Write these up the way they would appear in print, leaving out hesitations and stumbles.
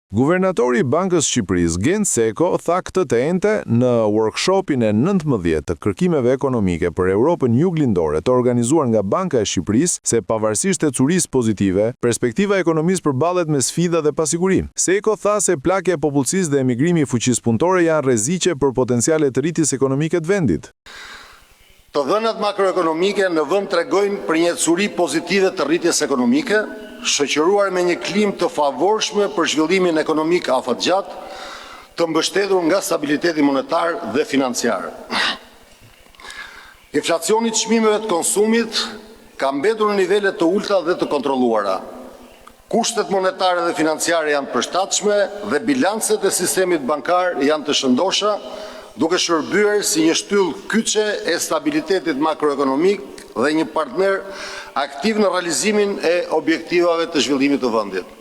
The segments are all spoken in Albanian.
Guvernatori i Bankës Shqipërisë, Gen Seko, tha këtë të ente në workshopin e 19 të kërkimeve ekonomike për Europën Juglindore të organizuar nga Banka e Shqipërisë se pavarësisht e curisë pozitive, perspektiva e ekonomisë përballet me sfida dhe pasiguri. Seko tha se plakja e popullsisë dhe emigrimi i fuqisë punëtore janë rreziqe për potencialet të rritjes ekonomike të vendit. Të dhënat makroekonomike në vend tregojnë për një curi pozitive të rritjes ekonomike, shoqëruar me një klim të favorshme për zhvillimin ekonomik afatgjat, të mbështetur nga stabiliteti monetar dhe financiar. Inflacioni i çmimeve të konsumit ka mbetur në nivele të ulta dhe të kontrolluara. Kushtet monetare dhe financiare janë përshtatshme dhe bilancet e sistemit bankar janë të shëndosha, duke shërbyer si një shtyllë kyçe e stabilitetit makroekonomik dhe një partner aktiv në realizimin e objektivave të zhvillimit të vendit.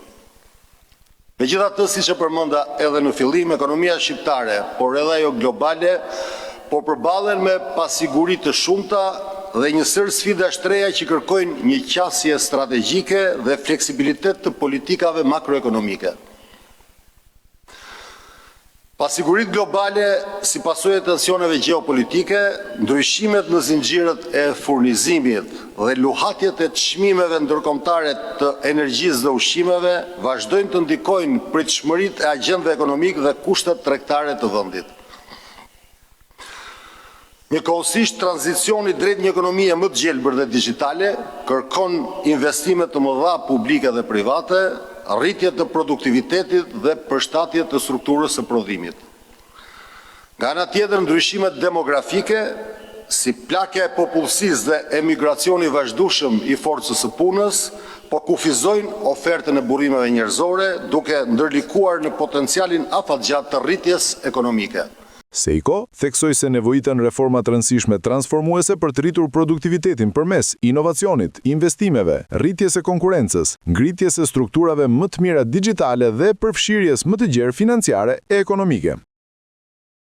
Megjithatë, siç e përmenda edhe në fillim, ekonomia shqiptare, por edhe ajo globale, po përballen me pasiguri të shumta dhe një sër sfidash të reja që kërkojnë një qasje strategjike dhe fleksibilitet të politikave makroekonomike. Pasigurit globale si pasojë e tensioneve gjeopolitike, ndryshimet në zinxhirët e furnizimit dhe luhatjet e çmimeve ndërkombëtare të energjisë dhe ushqimeve vazhdojnë të ndikojnë pritshmëritë e agjendave ekonomike dhe kushtet tregtare të vendit. Njëkohësisht, tranzicioni drejt një ekonomie më të gjelbër dhe digjitale kërkon investime të mëdha publike dhe private, rritje të produktivitetit dhe përshtatje të strukturës së prodhimit. Nga ana tjetër, ndryshimet demografike, si plakja e popullsisë dhe emigracioni vazhdueshëm i forcës së punës, po kufizojnë ofertën e burrimeve njerëzore, duke ndërlikuar në potencialin afatgjat të rritjes ekonomike. Seko theksoi se nevojiten reforma të rëndësishme transformuese për të rritur produktivitetin përmes inovacionit, investimeve, rritjes së konkurrencës, ngritjes së strukturave më të mira digjitale dhe përfshirjes më të gjerë financiare e ekonomike.